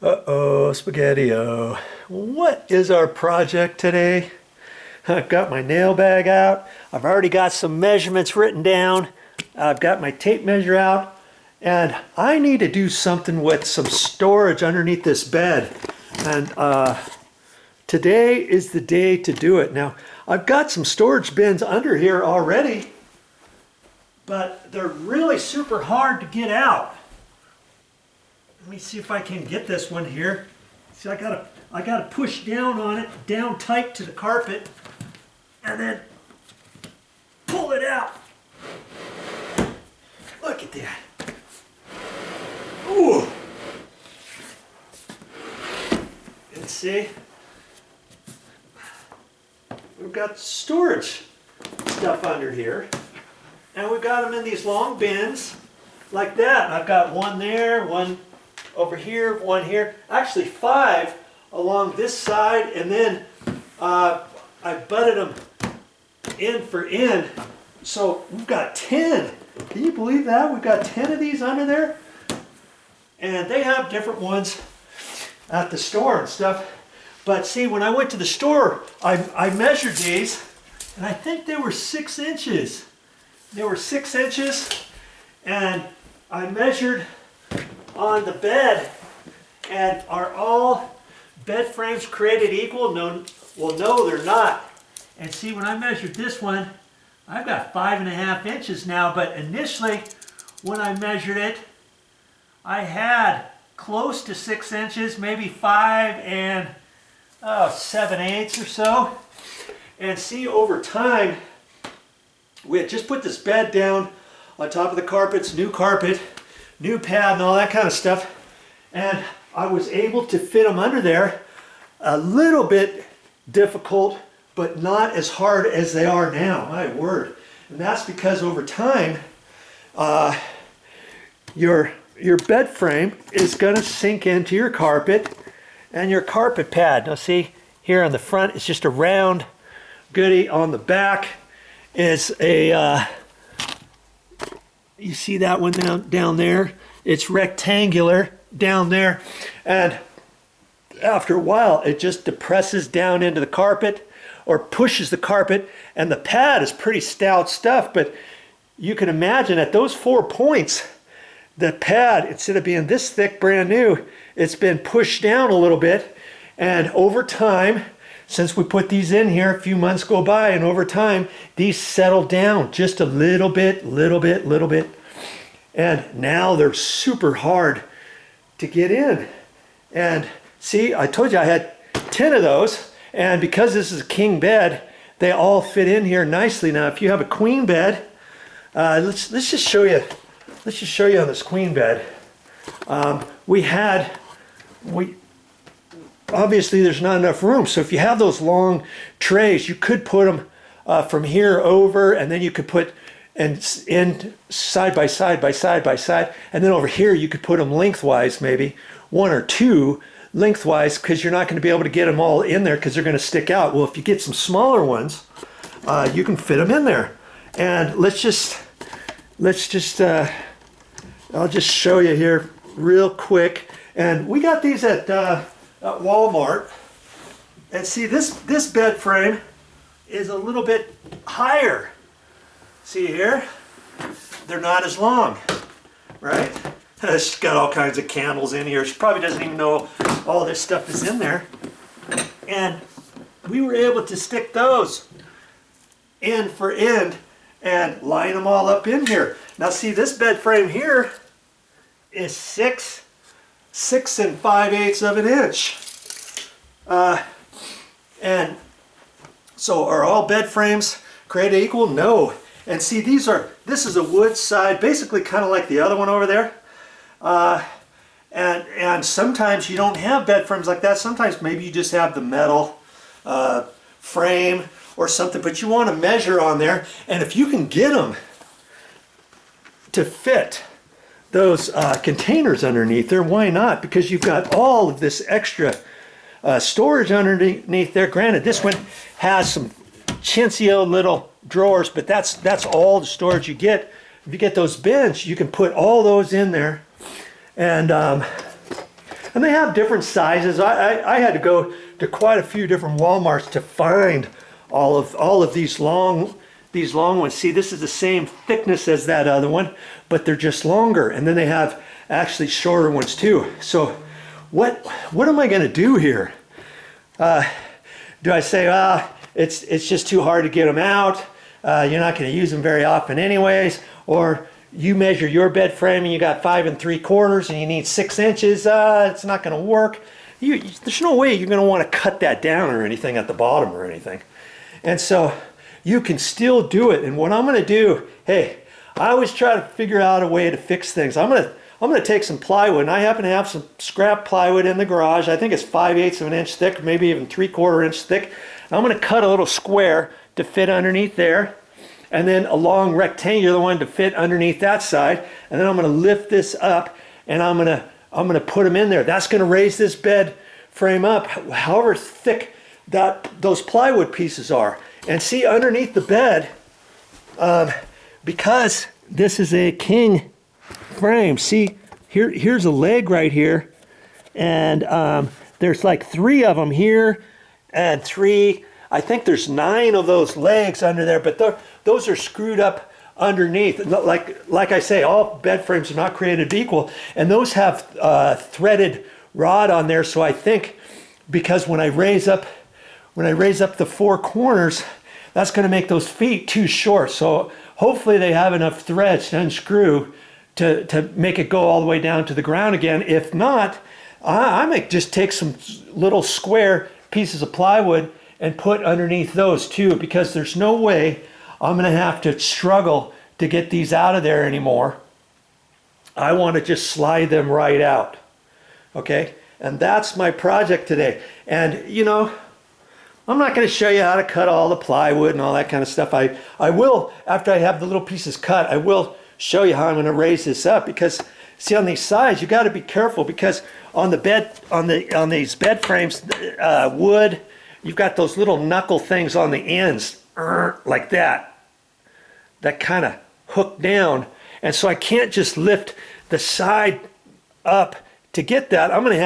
Uh-oh, spaghetti-o. What is our project today? I've got my nail bag out. I've already got some measurements written down. I've got my tape measure out. And I need to do something with some storage underneath this bed. And today is the day to do it. Now, I've got some storage bins under here already, but they're really super hard to get out. Let me see if I can get this one here. See, I gotta push down on it, down tight to the carpet, and then pull it out. Look at that. Ooh. And see, we've got storage stuff under here, and we've got them in these long bins like that. I've got one there, one over here, one here, actually 5 along this side, and then I butted them end for end, so we've got 10. Can you believe that? We've got 10 of these under there, and they have different ones at the store and stuff. But see, when I went to the store, I measured these, and I think they were 6 inches. They were 6 inches, and I measured on the bed. And are all bed frames created equal? No, well, no, they're not. And see, when I measured this one, I've got 5.5 inches now, but initially when I measured it, I had close to 6 inches, maybe 5 and 7/8 or so. And see, over time, we had just put this bed down on top of the carpets, new carpet, new pad and all that kind of stuff, and I was able to fit them under there. A little bit difficult, but not as hard as they are now, my word. And that's because over time, your bed frame is going to sink into your carpet and your carpet pad. Now see, here on the front, it's just a round goodie. On the back is a, you see that one down there? It's rectangular down there, and after a while it just depresses down into the carpet or pushes the carpet, and the pad is pretty stout stuff, but you can imagine at those 4 points, the pad, instead of being this thick brand new, it's been pushed down a little bit. And over time, since we put these in here, a few months go by, and over time these settle down just a little bit. And now they're super hard to get in. And see, I told you I had 10 of those, and because this is a king bed, they all fit in here nicely. Now, if you have a queen bed, let's just show you. Let's just show you on this queen bed. Obviously there's not enough room. So if you have those long trays, you could put them from here over, and then you could put and in side by side, and then over here you could put them lengthwise, maybe 1 or 2 lengthwise, because you're not going to be able to get them all in there because they're going to stick out. Well, if you get some smaller ones, you can fit them in there. And I'll just show you here real quick. And we got these at Walmart. And see, this bed frame is a little bit higher. See here? They're not as long, right? She's got all kinds of candles in here. She probably doesn't even know all this stuff is in there. And we were able to stick those end for end and line them all up in here. Now see, this bed frame here is 6 5/8 of an inch. And so are all bed frames created equal? No. And see, this is a wood side, basically kind of like the other one over there. And sometimes you don't have bed frames like that. Sometimes maybe you just have the metal frame or something, but you want to measure on there. And if you can get them to fit those containers underneath there, why not? Because you've got all of this extra storage underneath there. Granted, this one has some chintzy little drawers, but that's all the storage you get. If you get those bins, you can put all those in there. And And they have different sizes. I had to go to quite a few different Walmarts to find all of these long ones. See, this is the same thickness as that other one, but they're just longer. And then they have actually shorter ones too. So what am I going to do here? Do I say, it's just too hard to get them out? You're not going to use them very often anyways, or you measure your bed frame and you got 5 3/4 and you need 6 inches, it's not going to work. There's no way you're going to want to cut that down or anything at the bottom or anything. And so you can still do it. And what I'm going to do, hey, I always try to figure out a way to fix things. I'm going to take some plywood, and I happen to have some scrap plywood in the garage. I think it's 5/8 of an inch thick, maybe even 3/4 inch thick. I'm going to cut a little square to fit underneath there, and then a long rectangular one to fit underneath that side. And then I'm going to lift this up, and I'm going to put them in there. That's going to raise this bed frame up, however thick those plywood pieces are. And see, underneath the bed, because this is a king frame, see, here's a leg right here, and there's like 3 of them here, and 3, I think there's 9 of those legs under there, but those are screwed up underneath. Like I say, all bed frames are not created equal, and those have threaded rod on there. So I think because when I raise up the 4 corners, that's going to make those feet too short. So hopefully they have enough threads to unscrew to make it go all the way down to the ground again. If not, I might just take some little square pieces of plywood and put underneath those too, because there's no way I'm going to have to struggle to get these out of there anymore. I want to just slide them right out. Okay? And that's my project today. And you know, I'm not going to show you how to cut all the plywood and all that kind of stuff. I will, after I have the little pieces cut, I will show you how I'm going to raise this up, because see, on these sides you got to be careful, because on the bed, on these bed frames, wood, you've got those little knuckle things on the ends, like that kind of hook down, and so I can't just lift the side up to get that. I'm gonna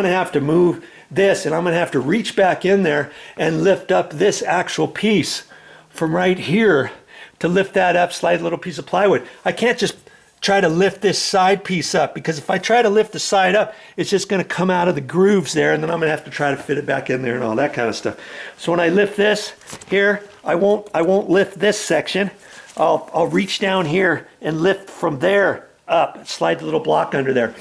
have to move this, and I'm gonna have to reach back in there and lift up this actual piece from right here to lift that up, slide a little piece of plywood. I can't just try to lift this side piece up, because if I try to lift the side up, it's just going to come out of the grooves there, and then I'm going to have to try to fit it back in there and all that kind of stuff. So when I lift this here, I won't lift this section. I'll reach down here and lift from there up, slide the little block under there.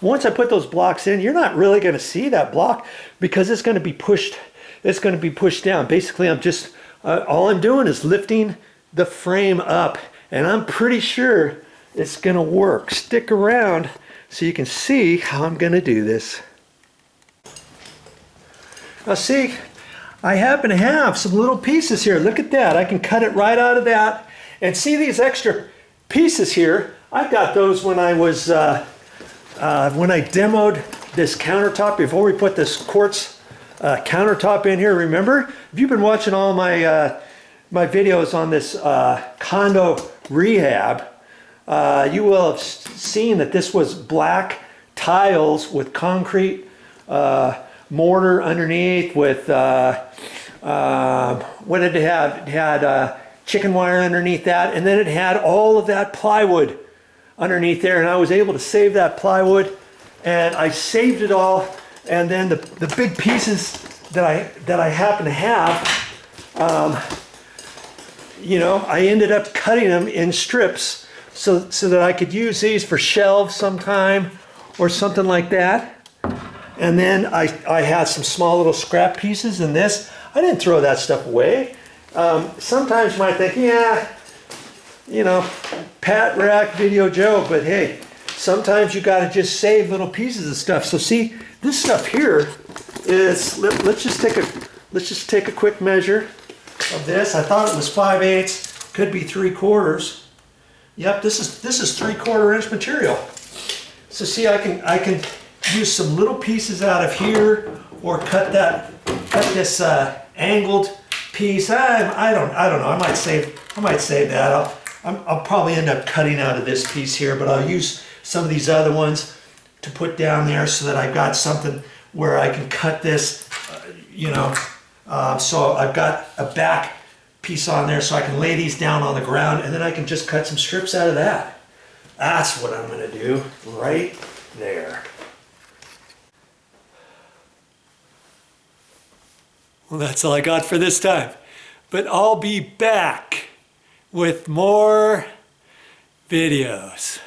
Once I put those blocks in, you're not really going to see that block, because it's going to be pushed. It's going to be pushed down. Basically, I'm just all I'm doing is lifting the frame up, and I'm pretty sure it's going to work. Stick around so you can see how I'm going to do this. Now see, I happen to have some little pieces here. Look at that. I can cut it right out of that. And see these extra pieces here? I got those when I was when I demoed this countertop before we put this quartz countertop in here. Remember? If you've been watching all my my videos on this condo rehab, you will have seen that this was black tiles with concrete mortar underneath, with what did it have? It had chicken wire underneath that, and then it had all of that plywood underneath there, and I was able to save that plywood, and I saved it all. And then the big pieces that I happen to have, you know, I ended up cutting them in strips so that I could use these for shelves sometime or something like that. And then I had some small little scrap pieces in this. I didn't throw that stuff away. Sometimes you might think, yeah, you know, Pat Rack Video Joe, but hey, sometimes you got to just save little pieces of stuff. So see, this stuff here is, let's just take a quick measure of this. I thought it was 5/8, could be 3/4. Yep, this is 3/4 inch material. So see, I can use some little pieces out of here, or cut this angled piece. I don't know. I might save that. I'll probably end up cutting out of this piece here, but I'll use some of these other ones to put down there so that I've got something where I can cut this, you know. So I've got a back piece on there so I can lay these down on the ground, and then I can just cut some strips out of that. That's what I'm gonna do right there. Well, that's all I got for this time. But I'll be back with more videos.